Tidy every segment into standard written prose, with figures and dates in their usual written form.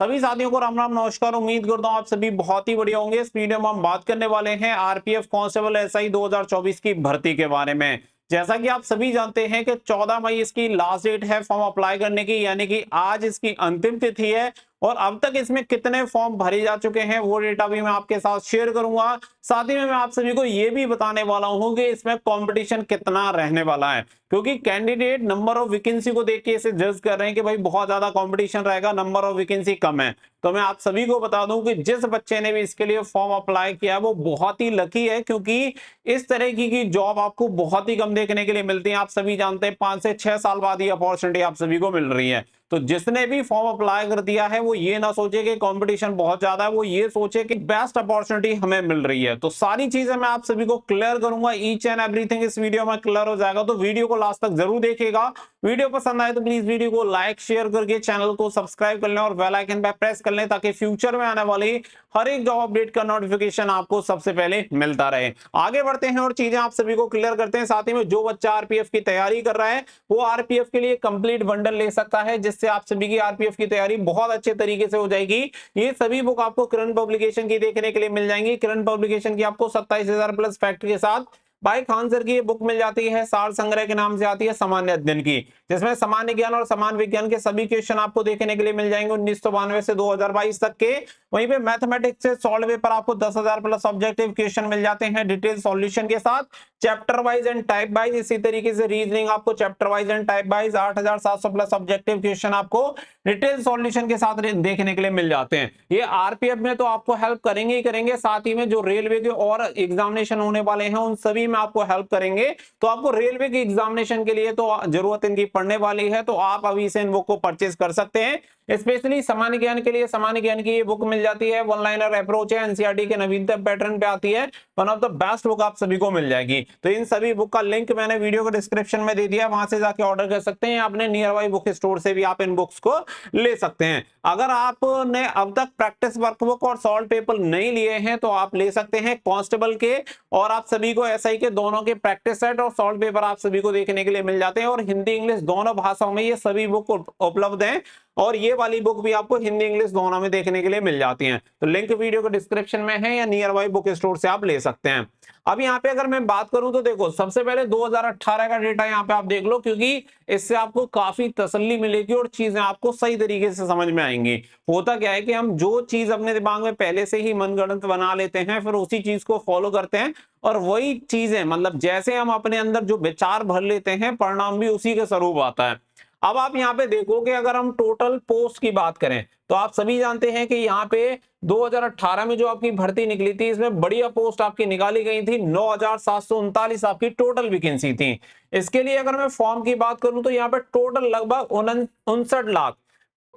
सभी साथियों को राम राम नमस्कार। उम्मीद करता हूँ आप सभी बहुत ही बढ़िया होंगे। इस वीडियो में हम बात करने वाले हैं आरपीएफ कांस्टेबल एसआई 2024 की भर्ती के बारे में। जैसा कि आप सभी जानते हैं कि 14 मई इसकी लास्ट डेट है फॉर्म अप्लाई करने की, यानी कि आज इसकी अंतिम तिथि है। और अब तक इसमें कितने फॉर्म भरे जा चुके हैं वो डेटा भी मैं आपके साथ शेयर करूंगा। साथ ही में मैं आप सभी को ये भी बताने वाला हूं कि इसमें कंपटीशन कितना रहने वाला है, क्योंकि कैंडिडेट नंबर ऑफ वैकेंसी को देख के इसे जज कर रहे हैं कि भाई बहुत ज्यादा कंपटीशन रहेगा, नंबर ऑफ वैकेंसी कम है। तो मैं आप सभी को बता दूं कि जिस बच्चे ने भी इसके लिए फॉर्म अप्लाई किया वो बहुत ही लकी है, क्योंकि इस तरह की जॉब आपको बहुत ही कम देखने के लिए मिलती है। आप सभी जानते हैं 5 से 6 साल बाद ये अपॉर्चुनिटी आप सभी को मिल रही है। तो जिसने भी फॉर्म अप्लाई कर दिया है वो ये ना सोचे कि कंपटीशन बहुत ज्यादा है, वो ये सोचे कि बेस्ट अपॉर्चुनिटी हमें मिल रही है। तो सारी चीजें मैं आप सभी को क्लियर करूंगा, ईच एंड एवरीथिंग इस वीडियो में क्लियर हो जाएगा। तो वीडियो को लास्ट तक जरूर देखिएगा। वीडियो पसंद आए तो प्लीज वीडियो को लाइक शेयर करके चैनल को सब्सक्राइब कर लें और बेल आइकन पर प्रेस कर लें, ताकि फ्यूचर में आने वाली हर एक जॉब अपडेट का नोटिफिकेशन आपको सबसे पहले मिलता रहे। आगे बढ़ते हैं और चीजें आप सभी को क्लियर करते हैं। साथ ही में जो बच्चा आरपीएफ की तैयारी कर रहा है वो आरपीएफ के लिए कंप्लीट बंडल ले सकता है, जिससे आप सभी की आरपीएफ की तैयारी बहुत अच्छे तरीके से हो जाएगी। ये सभी बुक आपको किरण पब्लिकेशन की देखने के लिए मिल जाएंगी। किरण पब्लिकेशन की आपको 27,000 प्लस फैक्ट के साथ भाई खान सर की ये बुक मिल जाती है। सार संग्रह के नाम से आती है सामान्य अध्ययन की, जिसमें सामान्य ज्ञान और सामान्य विज्ञान के सभी क्वेश्चन आपको देखने के लिए मिल जाएंगे 1992 से 2022 तक के। वहीं पे मैथमेटिक्स से सॉल्व पेपर आपको 10,000 प्लस ऑब्जेक्टिव क्वेश्चन मिल जाते हैं डिटेल सॉल्यूशन के साथ, chapter wise and type wise. इसी तरीके से रीजनिंग आपको chapter wise and type wise 8,700 plus objective question आपको डिटेल सॉल्यूशन के साथ देखने के लिए मिल जाते हैं। ये आरपीएफ में तो आपको हेल्प करेंगे ही करेंगे, साथ ही में जो रेलवे के और एग्जामिनेशन होने वाले हैं उन सभी में आपको हेल्प करेंगे। तो आपको रेलवे के एग्जामिनेशन के लिए तो जरूरत इनकी पड़ने वाली है, तो आप अभी से इन बुक को परचेज कर सकते हैं। स्पेशली सामान्य ज्ञान के लिए सामान्य ज्ञान की ये बुक मिल जाती है, वन लाइनर अप्रोच है, एनसीईआरटी के नवीनतम पैटर्न पे आती है। One of the best book आप सभी को मिल जाएगी। तो इन सभी बुक का लिंक मैंने वीडियो के डिस्क्रिप्शन में दे दिया, वहां से जाके ऑर्डर कर सकते हैं। अपने नियर बाई बुक स्टोर से भी आप इन बुक्स को ले सकते हैं। अगर आपने अब तक प्रैक्टिस वर्कबुक और सॉल्व पेपर नहीं लिए हैं तो आप ले सकते हैं कांस्टेबल के, और आप सभी को एसआई के दोनों के प्रैक्टिस सेट और सॉल्व पेपर आप सभी को देखने के लिए मिल जाते हैं। और हिंदी इंग्लिश दोनों भाषाओं में ये सभी बुक उपलब्ध हैं, और ये वाली बुक भी आपको हिंदी इंग्लिश दोनों में देखने के लिए मिल जाती हैं। तो लिंक वीडियो के डिस्क्रिप्शन में है या नियर बाई बुक स्टोर से आप ले सकते हैं। अब यहाँ पे अगर मैं बात करूं तो देखो, सबसे पहले 2018 का डेटा यहाँ पे आप देख लो, क्योंकि इससे आपको काफी तसल्ली मिलेगी और चीजें आपको सही तरीके से समझ में आएंगी। होता क्या है कि हम जो चीज अपने दिमाग में पहले से ही मनगढ़ंत बना लेते हैं, फिर उसी चीज को फॉलो करते हैं, और वही चीजें मतलब जैसे हम अपने अंदर जो विचार भर लेते हैं परिणाम भी उसी के स्वरूप आता है। अब आप यहाँ पे देखोगे, अगर हम टोटल पोस्ट की बात करें तो आप सभी जानते हैं कि यहाँ पे 2018 में जो आपकी भर्ती निकली थी, इसमें बढ़िया पोस्ट आपकी निकाली गई थी। 9,739 आपकी टोटल वैकेंसी थी। इसके लिए अगर मैं फॉर्म की बात करूं तो यहाँ पे टोटल लगभग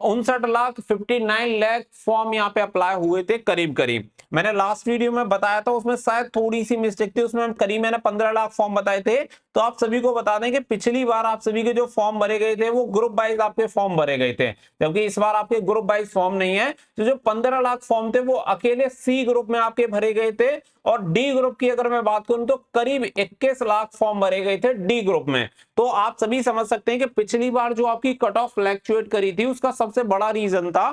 59 लाख फॉर्म यहाँ पे अप्लाई हुए थे करीब करीब। मैंने लास्ट वीडियो में बताया था, उसमें शायद थोड़ी सी मिस्टेक थी, उसमें करीब मैंने 15 लाख फॉर्म बताए थे। तो आप सभी को बता दें कि पिछली बार आप सभी के जो फॉर्म भरे गए थे वो ग्रुप वाइज आपके फॉर्म भरे गए थे, जबकि इस बार आपके ग्रुप वाइज फॉर्म नहीं है। तो जो 15 लाख फॉर्म थे वो अकेले सी ग्रुप में आपके भरे गए थे, और डी ग्रुप की अगर मैं बात करूं तो करीब 21 लाख फॉर्म भरे गए थे डी ग्रुप में। तो आप सभी समझ सकते हैं कि पिछली बार जो आपकी कट ऑफ फ्लैक्चुएट करी थी उसका सबसे बड़ा रीजन था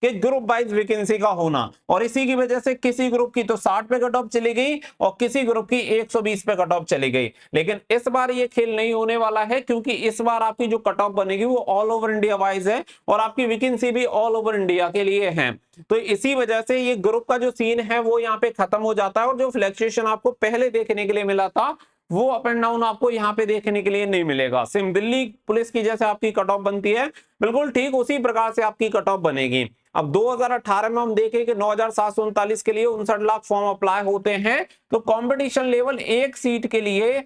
कि ग्रुप वाइज वैकेंसी का होना, और इसी की वजह से किसी ग्रुप की तो 60 पे कट ऑफ चली गई और किसी ग्रुप की 120 पे कट ऑफ चली गई। लेकिन इस बार ये खेल नहीं होने वाला है, क्योंकि इस बार आपकी जो कट ऑफ बनेगी वो ऑल ओवर इंडिया वाइज है, और आपकी वैकेंसी भी ऑल ओवर इंडिया के लिए है। तो इसी वजह से ये ग्रुप का जो सीन है वो यहाँ पे खत्म हो जाता है, और जो फ्लैक्चुएशन आपको पहले देखने के लिए मिला था वो अप एंड डाउन आपको यहाँ पे देखने के लिए नहीं मिलेगा। सिर्फ दिल्ली पुलिस की जैसे आपकी कट ऑफ बनती है, बिल्कुल ठीक उसी प्रकार से आपकी कट ऑफ बनेगी। अब 2018 में हम देखें कि 9,739 के लिए 59 लाख फॉर्म अप्लाई होते हैं, तो कंपटीशन लेवल एक सीट के लिए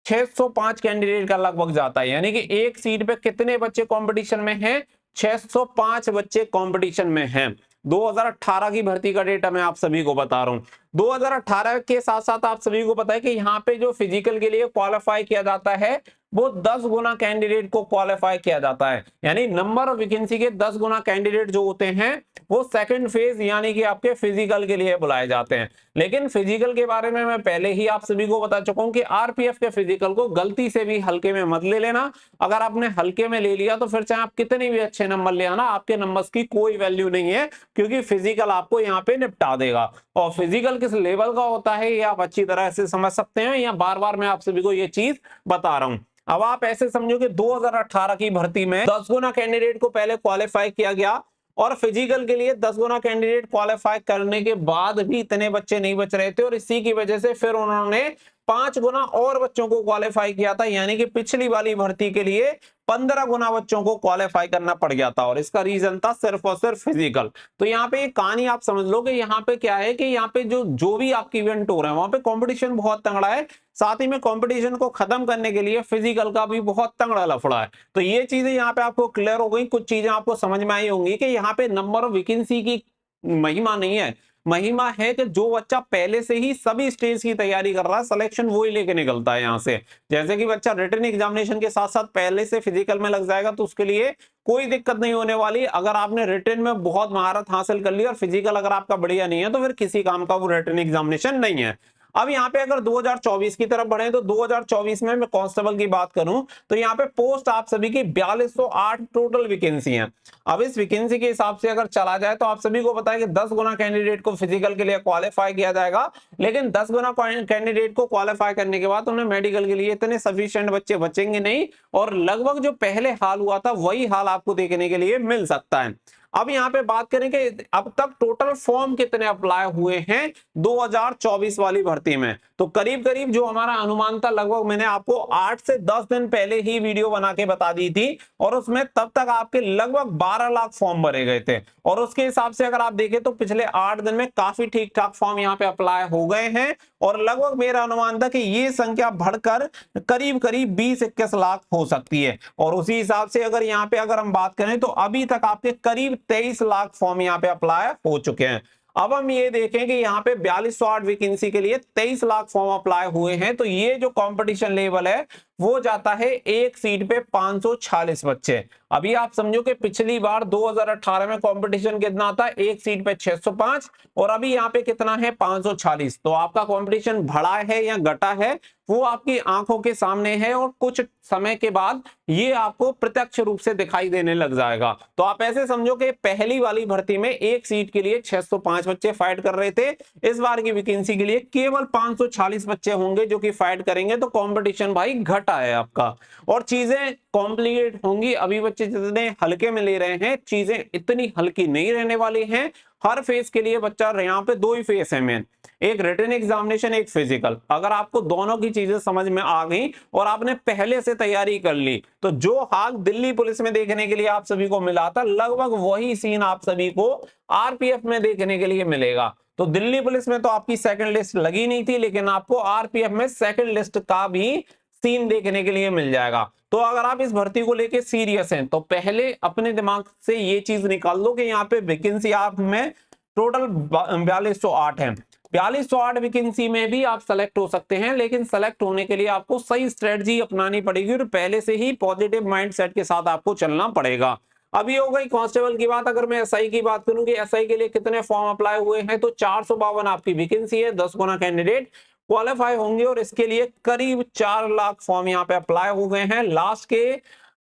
605 कैंडिडेट का लगभग जाता है। यानी कि एक सीट पे कितने बच्चे कंपटीशन में हैं? 605 बच्चे कंपटीशन में हैं। 2018 की भर्ती का डेटा मैं आप सभी को बता रहा हूं। 2018 के साथ साथ आप सभी को पता है कि यहाँ पे जो फिजिकल के लिए क्वालिफाई किया जाता है वो 10 गुना कैंडिडेट को क्वालिफाई किया जाता है। यानी नंबर ऑफ वैकेंसी के 10 गुना कैंडिडेट जो होते हैं वो सेकंड फेज यानी कि आपके फिजिकल के लिए बुलाए जाते हैं। लेकिन फिजिकल के बारे में मैं पहले ही आप सभी को बता चुका हूं कि आरपीएफ के फिजिकल को गलती से भी हल्के में मत ले लेना। अगर आपने हल्के में ले लिया तो फिर चाहे आप कितने भी अच्छे नंबर ले आना, आपके नंबर्स की कोई वैल्यू नहीं है, क्योंकि फिजिकल आपको यहाँ पे निपटा देगा। और फिजिकल किस लेवल का होता है ये आप अच्छी तरह से समझ सकते हैं, या बार बार मैं आप सभी को ये चीज बता रहा हूं। अब आप ऐसे समझो कि 2018 की भर्ती में 10 गुना कैंडिडेट को पहले क्वालिफाई किया गया, और फिजिकल के लिए 10 गुना कैंडिडेट क्वालिफाई करने के बाद भी इतने बच्चे नहीं बच रहे थे, और इसी की वजह से फिर उन्होंने 5 गुना और बच्चों को क्वालिफाई किया था। यानी कि पिछली वाली भर्ती के लिए 15 गुना बच्चों को क्वालिफाई करना पड़ गया था, और इसका रीजन था सिर्फ और सिर्फ फिजिकल। तो यहाँ पे एक कहानी आप समझ लो कि यहाँ पे क्या है कि यहाँ पे जो भी आपके इवेंट हो रहे हैं वहां पे कंपटीशन बहुत तगड़ा है, साथ ही में कंपटीशन को खत्म करने के लिए फिजिकल का भी बहुत तगड़ा लफड़ा है। तो ये चीजें यहाँ पे आपको क्लियर हो गई, कुछ चीजें आपको समझ में आई होंगी कि यहाँ पे नंबर ऑफ वैकेंसी की महिमा नहीं है, महिमा है कि जो बच्चा पहले से ही सभी स्टेज की तैयारी कर रहा है सिलेक्शन वो ही लेके निकलता है यहाँ से। जैसे कि बच्चा रिटन एग्जामिनेशन के साथ साथ पहले से फिजिकल में लग जाएगा तो उसके लिए कोई दिक्कत नहीं होने वाली। अगर आपने रिटन में बहुत महारत हासिल कर ली और फिजिकल अगर आपका बढ़िया नहीं है तो फिर किसी काम का वो रिटन एग्जामिनेशन नहीं है। अब यहाँ पे अगर 2024 की तरफ बढ़े तो 2024 में मैं कांस्टेबल की बात करूं तो यहाँ पे पोस्ट आप सभी की 4208 टोटल वैकेंसी है। अब इस वैकेंसी के हिसाब से अगर चला जाए तो आप सभी को पता है कि 10 गुना कैंडिडेट को फिजिकल के लिए क्वालिफाई किया जाएगा, लेकिन 10 गुना कैंडिडेट को क्वालिफाई करने के बाद उन्हें मेडिकल के लिए इतने सफिशिएंट बच्चे बचेंगे नहीं, और लगभग जो पहले हाल हुआ था वही हाल आपको देखने के लिए मिल सकता है। अब यहाँ पे बात करें कि अब तक टोटल फॉर्म कितने अप्लाई हुए हैं 2024 वाली भर्ती में, तो करीब करीब जो हमारा अनुमान था लगभग मैंने आपको 8 से 10 दिन पहले ही वीडियो बना के बता दी थी, और उसमें तब तक आपके लगभग 12 लाख फॉर्म भरे गए थे। और उसके हिसाब से अगर आप देखें तो पिछले 8 दिन में काफी ठीक ठाक फॉर्म यहाँ पे अप्लाई हो गए हैं, और लगभग मेरा अनुमान था कि ये संख्या बढ़कर करीब करीब 20-21 लाख हो सकती है। और उसी हिसाब से अगर यहाँ पे अगर हम बात करें तो अभी तक आपके करीब 23 लाख फॉर्म यहाँ पे अप्लाई हो चुके हैं। अब हम ये देखें कि यहाँ पे 4208 वैकेंसी के लिए 23 लाख फॉर्म अप्लाई हुए हैं, तो ये जो कंपटीशन लेवल है वो जाता है एक सीट पे 546 बच्चे। अभी आप समझो कि पिछली बार 2018 में कंपटीशन कितना था, एक सीट पे 605, और अभी यहाँ पे कितना है 546। तो आपका कंपटीशन बढ़ा है या घटा है वो आपकी आंखों के सामने है, और कुछ समय के बाद ये आपको प्रत्यक्ष रूप से दिखाई देने लग जाएगा। तो आप ऐसे समझो कि पहली वाली भर्ती में एक सीट के लिए 605 बच्चे फाइट कर रहे थे, इस बार की वैकेंसी के लिए केवल 546 बच्चे होंगे जो कि फाइट करेंगे। तो कंपटीशन भाई घटा है आपका, और चीजें कॉम्प्लिकेट होंगी। अभी बच्चे जितने हल्के में ले रहे हैं चीजें इतनी हल्की नहीं रहने वाली हैं। हर फेज के लिए बच्चा यहाँ पे 2 ही फेज है मेन, एक रिटन एग्जामिनेशन एक फिजिकल। अगर आपको दोनों की चीजें समझ में आ गई और आपने पहले से तैयारी कर ली तो जो हाल दिल्ली पुलिस में देखने के लिए आप सभी को मिला था लगभग वही सीन आप सभी को आरपीएफ में देखने के लिए मिलेगा। तो दिल्ली पुलिस में तो आपकी सेकंड लिस्ट लगी नहीं थी, लेकिन आपको आरपीएफ में सेकंड लिस्ट का भी सीन देखने के लिए मिल जाएगा। तो अगर आप इस भर्ती को लेके सीरियस हैं तो पहले अपने दिमाग से ये चीज निकाल लो कि यहाँ पे वैकेंसी आप में टोटल 4208 है। 4208 वैकेंसी में भी आप सेलेक्ट हो सकते हैं, लेकिन सेलेक्ट होने के लिए आपको सही स्ट्रेटजी अपनानी पड़ेगी और पहले से ही पॉजिटिव माइंडसेट के साथ आपको चलना पड़ेगा। अभी हो गई कांस्टेबल की बात। अगर मैं एसआई की बात करूं कि एसआई के लिए कितने फॉर्म अप्लाई हुए हैं तो 452 आपकी वैकेंसी है, 10 गुना कैंडिडेट क्वालिफाई होंगे, और इसके लिए करीब 4 लाख फॉर्म यहाँ पे अप्लाई हो गए हैं। लास्ट के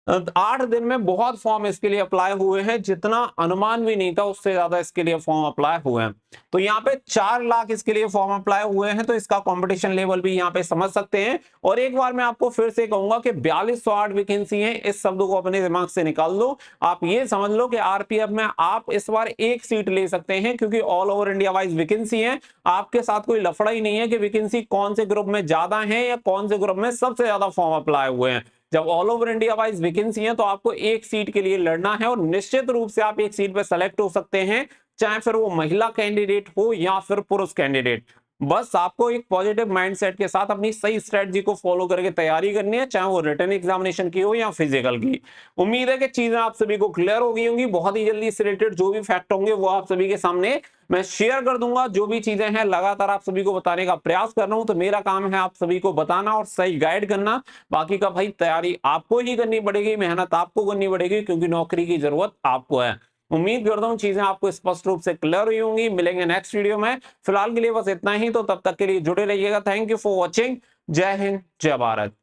8 दिन में बहुत फॉर्म इसके लिए अप्लाई हुए हैं, जितना अनुमान भी नहीं था उससे ज्यादा इसके लिए फॉर्म अप्लाई हुए हैं। तो यहाँ पे 4 लाख इसके लिए फॉर्म अप्लाई हुए हैं, तो इसका कंपटीशन लेवल भी यहाँ पे समझ सकते हैं। और एक बार मैं आपको फिर से कहूंगा कि 4208 वैकेंसी है, इस शब्द को अपने दिमाग से निकाल लो। आप ये समझ लो कि आरपीएफ में आप इस बार एक सीट ले सकते हैं, क्योंकि all over India wise vacancy है। आपके साथ कोई लफड़ा ही नहीं है कि वैकेंसी कौन से ग्रुप में ज्यादा है या कौन से ग्रुप में सबसे ज्यादा फॉर्म अप्लाई हुए हैं। जब all over India wise vacancy है तो आपको एक सीट के लिए लड़ना है, और निश्चित रूप से आप एक सीट पर सेलेक्ट हो सकते हैं, चाहे फिर वो महिला कैंडिडेट हो या फिर पुरुष कैंडिडेट। बस आपको एक पॉजिटिव माइंडसेट के साथ अपनी सही स्ट्रेटजी को फॉलो करके तैयारी करनी है, चाहे वो रिटन एग्जामिनेशन की हो या फिजिकल की। उम्मीद है कि चीजें आप सभी को क्लियर हो गई होंगी। बहुत ही जल्दी इससे रिलेटेड जो भी फैक्ट होंगे वो आप सभी के सामने मैं शेयर कर दूंगा। जो भी चीजें हैं लगातार आप सभी को बताने का प्रयास कर रहा हूं, तो मेरा काम है आप सभी को बताना और सही गाइड करना। बाकी का भाई तैयारी आपको ही करनी पड़ेगी, मेहनत आपको करनी पड़ेगी, क्योंकि नौकरी की जरूरत आपको है। उम्मीद करता हूं चीजें आपको स्पष्ट रूप से क्लियर हुई होंगी। मिलेंगे नेक्स्ट वीडियो में, फिलहाल के लिए बस इतना ही। तो तब तक के लिए जुड़े रहिएगा। Thank you for watching. जय हिंद, जय भारत।